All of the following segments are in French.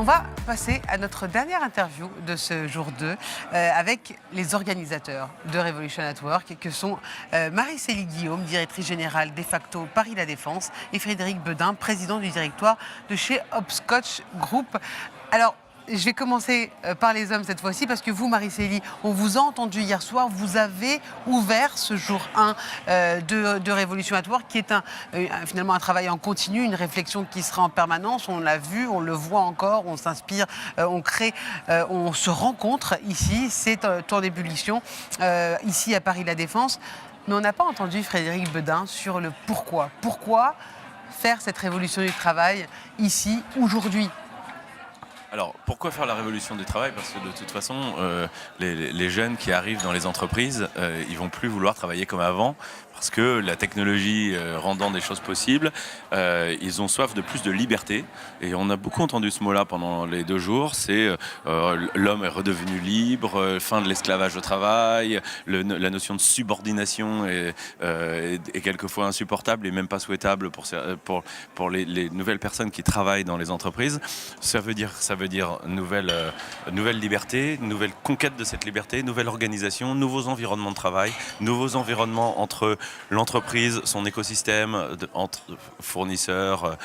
On va passer à notre dernière interview de ce jour 2 avec les organisateurs de Revolution at Work, que sont Marie-Célie Guillaume, directrice générale de facto Paris La Défense, et Frédéric Bedin, président du directoire de chez Hopscotch Group. Alors, je vais commencer par les hommes cette fois-ci, parce que vous, Marie-Célie, on vous a entendu hier soir, vous avez ouvert ce jour 1 de Revolution at Work, qui est finalement un travail en continu, une réflexion qui sera en permanence. On l'a vu, on le voit encore, on s'inspire, on crée, on se rencontre ici. C'est un tour d'ébullition ici à Paris La Défense. Mais on n'a pas entendu Frédéric Bedin sur le pourquoi. Pourquoi faire cette révolution du travail ici, aujourd'hui ? Alors, pourquoi faire la révolution du travail ? Parce que de toute façon, les jeunes qui arrivent dans les entreprises, ils vont plus vouloir travailler comme avant, parce que la technologie rendant des choses possibles, ils ont soif de plus de liberté. Et on a beaucoup entendu ce mot-là pendant les 2 jours, c'est l'homme est redevenu libre, fin de l'esclavage au travail, la notion de subordination est quelquefois insupportable et même pas souhaitable pour les nouvelles personnes qui travaillent dans les entreprises. Ça veut dire nouvelle liberté, nouvelle conquête de cette liberté, nouvelle organisation, nouveaux environnements de travail, nouveaux environnements entre l'entreprise, son écosystème, entre fournisseurs,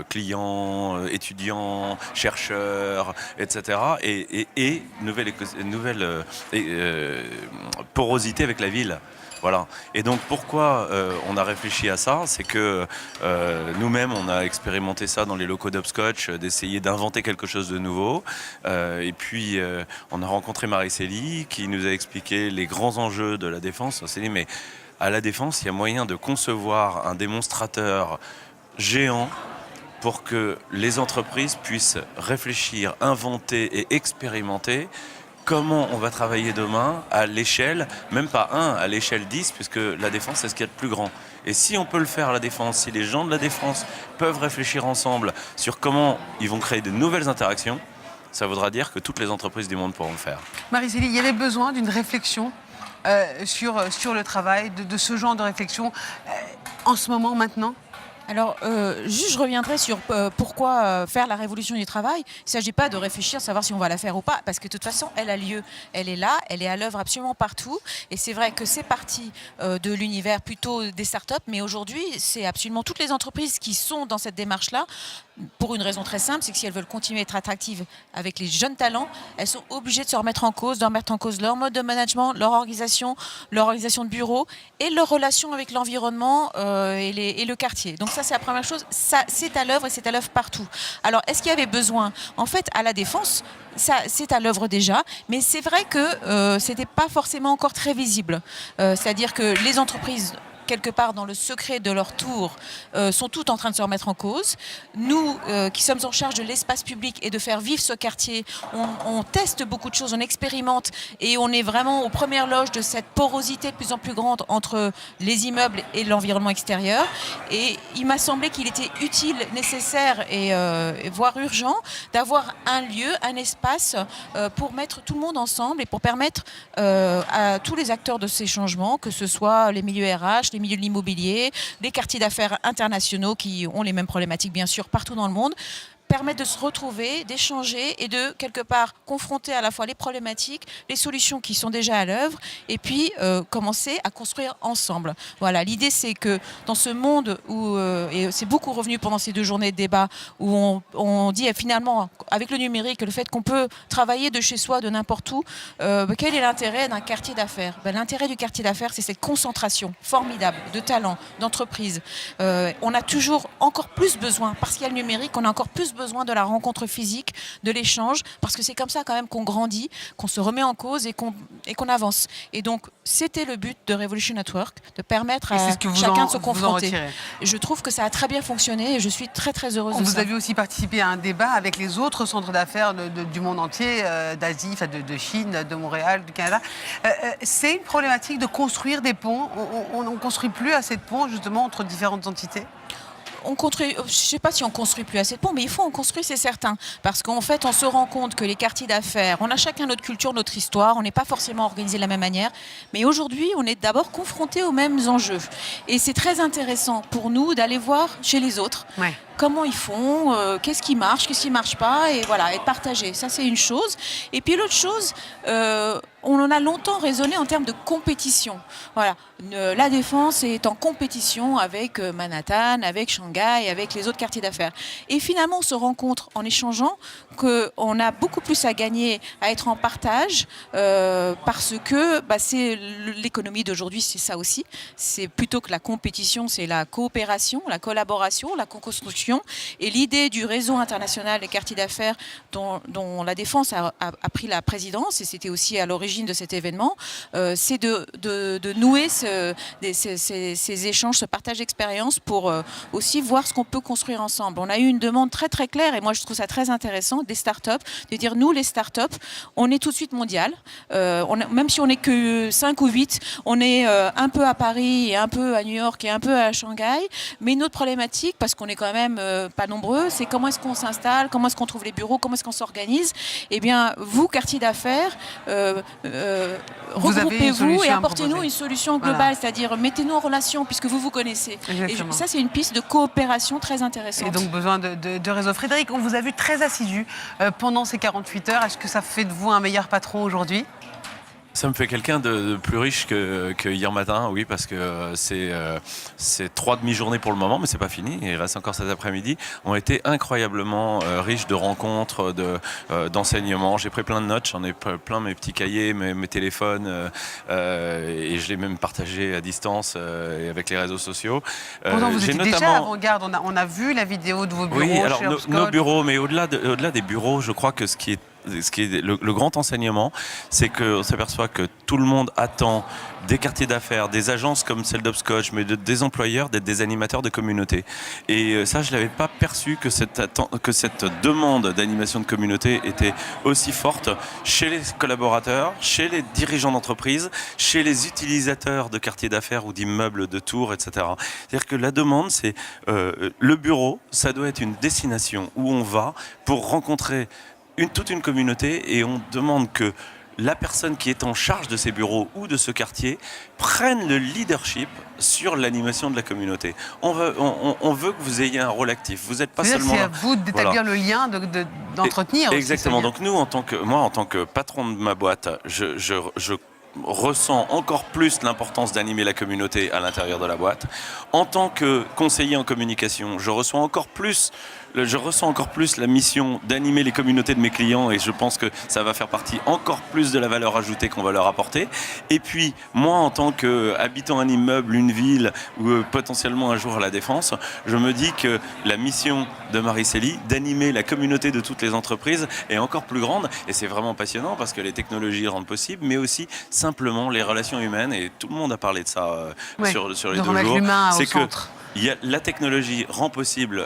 clients, étudiants, chercheurs, etc. Et nouvelle porosité avec la ville. Voilà. Et donc pourquoi on a réfléchi à ça, c'est que nous-mêmes on a expérimenté ça dans les locaux d'Hopscotch, d'essayer d'inventer quelque chose de nouveau. Et puis on a rencontré Marie-Célie qui nous a expliqué les grands enjeux de la défense. On s'est dit mais à la défense il y a moyen de concevoir un démonstrateur géant pour que les entreprises puissent réfléchir, inventer et expérimenter comment on va travailler demain à l'échelle, même pas 1, à l'échelle 10, puisque la défense, c'est ce qu'il y a de plus grand. Et si on peut le faire à la défense, si les gens de la défense peuvent réfléchir ensemble sur comment ils vont créer de nouvelles interactions, ça voudra dire que toutes les entreprises du monde pourront le faire. Marie-Célie, il y avait besoin d'une réflexion sur le travail, de ce genre de réflexion en ce moment, maintenant ? Alors, juste je reviendrai sur pourquoi faire la révolution du travail. Il ne s'agit pas de réfléchir, savoir si on va la faire ou pas, parce que de toute façon, elle a lieu, elle est là, elle est à l'œuvre absolument partout. Et c'est vrai que c'est parti de l'univers plutôt des startups, mais aujourd'hui, c'est absolument toutes les entreprises qui sont dans cette démarche-là, pour une raison très simple, c'est que si elles veulent continuer à être attractives avec les jeunes talents, elles sont obligées de se remettre en cause, de remettre en cause leur mode de management, leur organisation de bureau et leur relation avec l'environnement et le quartier. Donc ça, c'est la première chose. Ça, c'est à l'œuvre et c'est à l'œuvre partout. Alors, est-ce qu'il y avait besoin ? En fait, à la Défense, ça, c'est à l'œuvre déjà, mais c'est vrai que ce n'était pas forcément encore très visible. C'est-à-dire que les entreprises, quelque part dans le secret de leur tour, sont toutes en train de se remettre en cause. Nous, qui sommes en charge de l'espace public et de faire vivre ce quartier, on teste beaucoup de choses, on expérimente et on est vraiment aux premières loges de cette porosité de plus en plus grande entre les immeubles et l'environnement extérieur. Et il m'a semblé qu'il était utile, nécessaire et voire urgent d'avoir un lieu, un espace pour mettre tout le monde ensemble et pour permettre à tous les acteurs de ces changements, que ce soit les milieux RH, les milieux de l'immobilier, les quartiers d'affaires internationaux qui ont les mêmes problématiques bien sûr partout dans le monde, permettre de se retrouver, d'échanger et de, quelque part, confronter à la fois les problématiques, les solutions qui sont déjà à l'œuvre et puis commencer à construire ensemble. Voilà, l'idée c'est que dans ce monde où, et c'est beaucoup revenu pendant ces 2 journées de débat, où on dit finalement, avec le numérique, le fait qu'on peut travailler de chez soi, de n'importe où, quel est l'intérêt d'un quartier d'affaires ? L'intérêt du quartier d'affaires, c'est cette concentration formidable de talents, d'entreprises. On a toujours encore plus besoin, parce qu'il y a le numérique, on a encore plus besoin de la rencontre physique, de l'échange, parce que c'est comme ça quand même qu'on grandit, qu'on se remet en cause et qu'on avance. Et donc, c'était le but de Revolution at Work, de permettre à chacun de se confronter. Je trouve que ça a très bien fonctionné et je suis très très heureuse de ça. Vous avez aussi participé à un débat avec les autres centres d'affaires du monde entier, d'Asie, de Chine, de Montréal, du Canada. C'est une problématique de construire des ponts. On ne construit plus assez de ponts justement entre différentes entités ? on construit, je ne sais pas si on construit plus assez de ponts, mais il faut en construire, c'est certain. Parce qu'en fait, on se rend compte que les quartiers d'affaires, on a chacun notre culture, notre histoire, on n'est pas forcément organisé de la même manière. Mais aujourd'hui, on est d'abord confronté aux mêmes enjeux. Et c'est très intéressant pour nous d'aller voir chez les autres. Ouais. Comment ils font, qu'est-ce qui marche, qu'est-ce qui ne marche pas, et voilà, et de partager. Ça, c'est une chose. Et puis l'autre chose, on en a longtemps raisonné en termes de compétition. Voilà. La Défense est en compétition avec Manhattan, avec Shanghai, avec les autres quartiers d'affaires. Et finalement, on se rend compte en échangeant qu'on a beaucoup plus à gagner à être en partage parce que c'est l'économie d'aujourd'hui, c'est ça aussi. C'est plutôt que la compétition, c'est la coopération, la collaboration, la co-construction. Et l'idée du réseau international des quartiers d'affaires dont la Défense a pris la présidence, et c'était aussi à l'origine de cet événement, c'est de nouer ces échanges, ce partage d'expérience pour aussi voir ce qu'on peut construire ensemble. On a eu une demande très très claire, et moi je trouve ça très intéressant, des startups, de dire nous les startups, on est tout de suite mondial, même si on n'est que 5 ou 8, on est un peu à Paris et un peu à New York et un peu à Shanghai, mais notre problématique, parce qu'on est quand même pas nombreux, c'est comment est-ce qu'on s'installe, comment est-ce qu'on trouve les bureaux, comment est-ce qu'on s'organise. Eh bien, vous, quartier d'affaires, regroupez-vous et apportez-nous une solution globale, voilà. C'est-à-dire mettez-nous en relation puisque vous vous connaissez. Exactement. Et ça, c'est une piste de coopération très intéressante. Et donc besoin de réseau. Frédéric, on vous a vu très assidu pendant ces 48 heures. Est-ce que ça fait de vous un meilleur patron aujourd'hui ? Ça me fait quelqu'un de plus riche que hier matin, oui, parce que c'est 3 demi-journées pour le moment, mais c'est pas fini. Il reste encore cet après-midi. On a été incroyablement riches de rencontres, d'enseignements. J'ai pris plein de notes, j'en ai plein mes petits cahiers, mes téléphones, et je l'ai même partagé à distance et avec les réseaux sociaux. Pourtant, vous étiez déjà avant-garde. On a vu la vidéo de vos bureaux. Oui, alors nos bureaux, mais au-delà des bureaux, je crois que ce qui est le grand enseignement, c'est qu'on s'aperçoit que tout le monde attend des quartiers d'affaires, des agences comme celle d'Hopscotch, mais des employeurs d'être des animateurs de communauté. Et ça, je ne l'avais pas perçu que cette demande d'animation de communauté était aussi forte chez les collaborateurs, chez les dirigeants d'entreprise, chez les utilisateurs de quartiers d'affaires ou d'immeubles, de tours, etc. C'est-à-dire que la demande, c'est le bureau, ça doit être une destination où on va pour rencontrer toute une communauté, et on demande que la personne qui est en charge de ces bureaux ou de ce quartier prenne le leadership sur l'animation de la communauté. On veut que vous ayez un rôle actif. Vous n'êtes pas seulement... C'est à vous d'établir le lien, d'entretenir. Exactement. Aussi, donc nous, en tant que patron de ma boîte, je ressens encore plus l'importance d'animer la communauté à l'intérieur de la boîte. En tant que conseiller en communication, je ressens encore plus la mission d'animer les communautés de mes clients, et je pense que ça va faire partie encore plus de la valeur ajoutée qu'on va leur apporter. Et puis, moi, en tant qu'habitant un immeuble, une ville, ou potentiellement un jour à la Défense, je me dis que la mission de Marie Célie, d'animer la communauté de toutes les entreprises, est encore plus grande, et c'est vraiment passionnant parce que les technologies rendent possible, mais aussi simplement les relations humaines, et tout le monde a parlé de ça sur les 2 jours. C'est que la technologie rend possible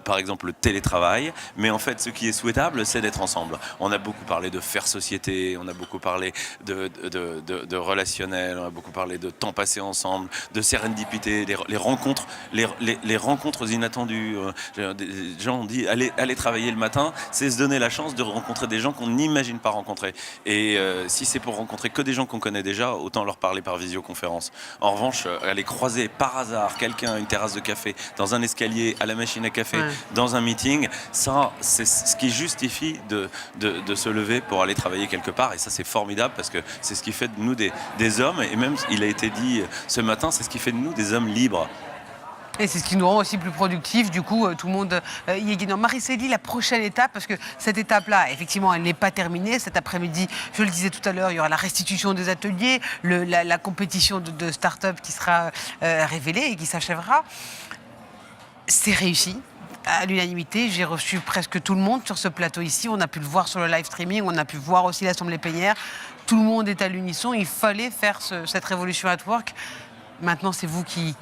par exemple le télétravail, mais en fait ce qui est souhaitable, c'est d'être ensemble. On a beaucoup parlé de faire société, on a beaucoup parlé de relationnel, on a beaucoup parlé de temps passé ensemble, de sérendipité, les rencontres inattendues. Des gens ont dit aller travailler le matin, c'est se donner la chance de rencontrer des gens qu'on n'imagine pas rencontrer. Et si c'est pour rencontrer que des gens qu'on connaît déjà, autant leur parler par visioconférence. En revanche, aller croiser par hasard quelqu'un à une terrasse de café, dans un escalier, à la machine à café, dans un meeting, ça, c'est ce qui justifie de se lever pour aller travailler quelque part. Et ça, c'est formidable parce que c'est ce qui fait de nous des hommes, et même, il a été dit ce matin, c'est ce qui fait de nous des hommes libres. Et c'est ce qui nous rend aussi plus productifs. Du coup, tout le monde y est gagnant. Marie Célie, la prochaine étape, parce que cette étape-là, effectivement, elle n'est pas terminée. Cet après-midi, je le disais tout à l'heure, il y aura la restitution des ateliers, la compétition de start-up qui sera révélée et qui s'achèvera. C'est réussi. À l'unanimité, j'ai reçu presque tout le monde sur ce plateau ici. On a pu le voir sur le live streaming, on a pu voir aussi l'Assemblée plénière. Tout le monde est à l'unisson. Il fallait faire cette révolution at work. Maintenant, c'est vous qui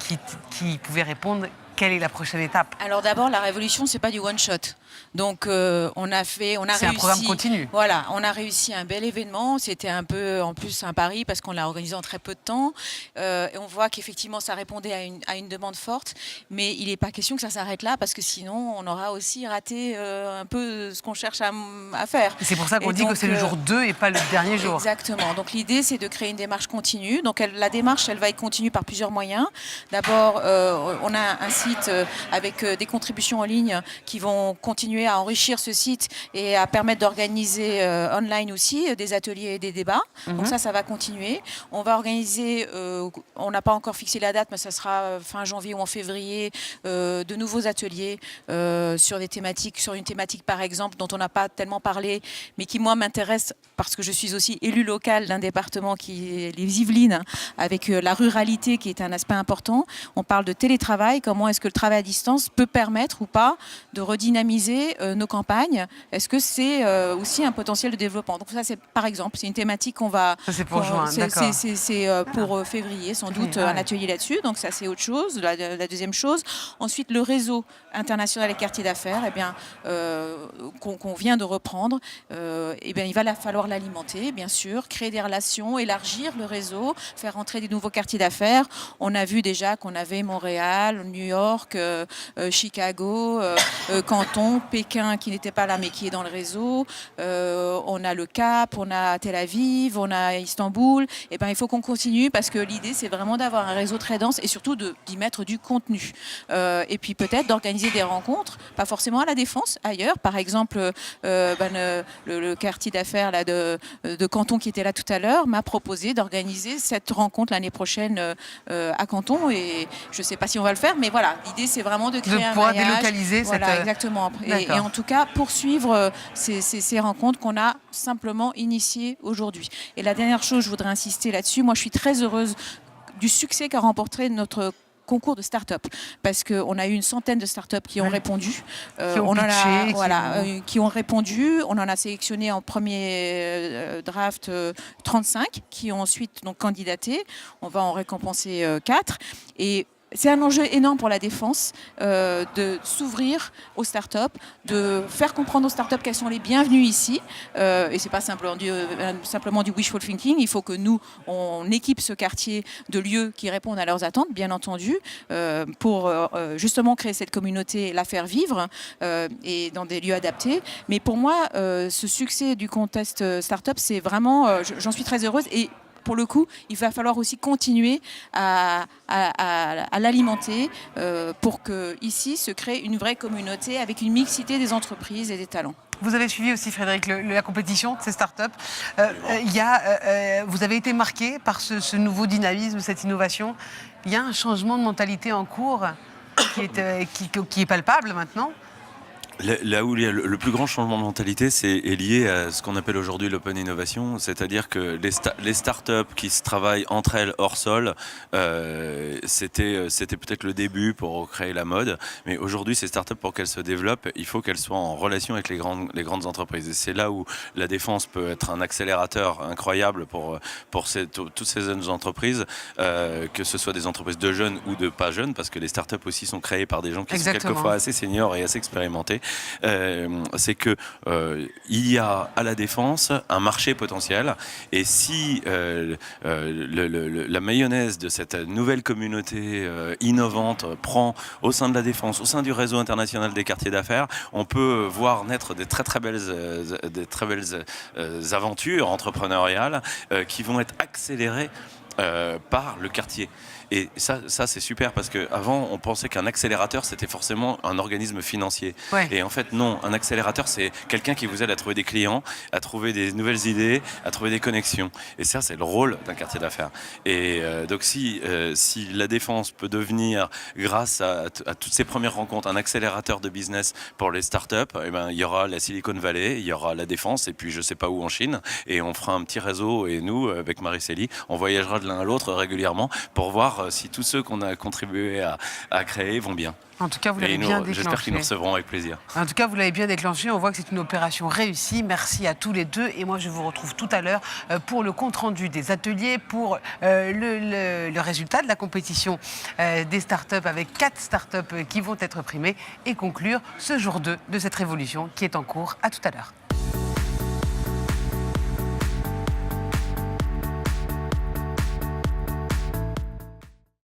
pouvez répondre. quelle est la prochaine étape? Alors d'abord, la révolution, c'est pas du one shot. Donc on a C'est réussi. un programme continu. Voilà, on a réussi un bel événement. C'était un peu en plus un pari parce qu'on l'a organisé en très peu de temps. Et on voit qu'effectivement ça répondait à une demande forte. Mais il n'est pas question que ça s'arrête là parce que sinon on aura aussi raté un peu ce qu'on cherche à faire. Et c'est pour ça qu'on Et dit donc, que c'est le jour 2 et pas le dernier jour. Exactement. Donc l'idée, c'est de créer une démarche continue. Donc la démarche, elle va être continue par plusieurs moyens. D'abord, on a un site avec des contributions en ligne qui vont continuer à enrichir ce site et à permettre d'organiser online aussi des ateliers et des débats. Donc ça va continuer. On va organiser, on n'a pas encore fixé la date, mais ça sera fin janvier ou en février, de nouveaux ateliers sur des thématiques, sur une thématique par exemple dont on n'a pas tellement parlé, mais qui moi m'intéresse parce que je suis aussi élue locale d'un département qui est les Yvelines, avec la ruralité qui est un aspect important. On parle de télétravail, comment est-ce que le travail à distance peut permettre ou pas de redynamiser nos campagnes. Est-ce que c'est aussi un potentiel de développement? Donc ça, c'est par exemple, c'est une thématique qu'on va... Ça, c'est pour juin, d'accord. C'est pour février, sans doute, un atelier là-dessus. Donc ça, c'est autre chose, la deuxième chose. Ensuite, le réseau international et quartier d'affaires, eh bien, qu'on vient de reprendre, eh bien, il va falloir l'alimenter, bien sûr, créer des relations, élargir le réseau, faire entrer des nouveaux quartiers d'affaires. On a vu déjà qu'on avait Montréal, New York, Chicago, Canton, Pékin qui n'était pas là mais qui est dans le réseau. On a le Cap, on a Tel Aviv, on a Istanbul. Eh ben, il faut qu'on continue parce que l'idée, c'est vraiment d'avoir un réseau très dense et surtout d'y mettre du contenu. Et puis peut-être d'organiser des rencontres, pas forcément à la Défense, ailleurs. Par exemple, le quartier d'affaires là, de Canton qui était là tout à l'heure m'a proposé d'organiser cette rencontre l'année prochaine à Canton. Et je ne sais pas si on va le faire, mais voilà, l'idée, c'est vraiment de créer un maillage. Délocaliser voilà, cette... exactement. Et en tout cas, poursuivre ces rencontres qu'on a simplement initiées aujourd'hui. Et la dernière chose, je voudrais insister là-dessus, moi je suis très heureuse du succès qu'a remporté notre concours de start-up parce qu'on a eu une centaine de start-up qui ont répondu. Qui ont répondu. On en a sélectionné en premier draft 35 qui ont ensuite donc candidaté. On va en récompenser 4. Et c'est un enjeu énorme pour la Défense de s'ouvrir aux startups, de faire comprendre aux startups qu'elles sont les bienvenues ici. Et c'est pas simplement du wishful thinking. Il faut que nous, on équipe ce quartier de lieux qui répondent à leurs attentes, bien entendu, pour justement créer cette communauté, la faire vivre et dans des lieux adaptés. Mais pour moi, ce succès du contest startup, c'est vraiment, j'en suis très heureuse. Et pour le coup, il va falloir aussi continuer à l'alimenter pour qu'ici se crée une vraie communauté avec une mixité des entreprises et des talents. Vous avez suivi aussi, Frédéric, la compétition de ces startups. Vous avez été marqué par ce nouveau dynamisme, cette innovation. Il y a un changement de mentalité en cours qui est palpable maintenant. Là où il y a le plus grand changement de mentalité, est lié à ce qu'on appelle aujourd'hui l'open innovation, c'est-à-dire que les startups qui se travaillent entre elles hors sol, c'était peut-être le début pour créer la mode, mais aujourd'hui ces startups, pour qu'elles se développent, il faut qu'elles soient en relation avec les grandes entreprises. Et c'est là où la Défense peut être un accélérateur incroyable pour toutes ces jeunes entreprises, que ce soit des entreprises de jeunes ou de pas jeunes, parce que les startups aussi sont créées par des gens qui sont quelquefois assez seniors et assez expérimentés. C'est que il y a à la Défense un marché potentiel, et si la mayonnaise de cette nouvelle communauté innovante prend au sein de la Défense, au sein du réseau international des quartiers d'affaires, on peut voir naître des très belles aventures entrepreneuriales qui vont être accélérées par le quartier. Et ça c'est super, parce qu'avant on pensait qu'un accélérateur c'était forcément un organisme financier. Ouais. Et en fait non, un accélérateur c'est quelqu'un qui vous aide à trouver des clients, à trouver des nouvelles idées, à trouver des connexions. Et ça c'est le rôle d'un quartier d'affaires. Et donc si la Défense peut devenir, grâce à toutes ces premières rencontres, un accélérateur de business pour les startups, eh ben, il y aura la Silicon Valley, il y aura la Défense, et puis je sais pas où en Chine, et on fera un petit réseau, et nous avec Marie-Célie on voyagera de l'un à l'autre régulièrement pour voir voir si tous ceux qu'on a contribué à créer vont bien. En tout cas, vous l'avez Et bien j'espère qu'ils nous déclenché. recevront avec plaisir. En tout cas, vous l'avez bien déclenché. On voit que c'est une opération réussie. Merci à tous les deux. Et moi, je vous retrouve tout à l'heure pour le compte-rendu des ateliers, pour le résultat de la compétition des startups avec 4 startups qui vont être primées et conclure ce jour 2 de cette révolution qui est en cours. À tout à l'heure.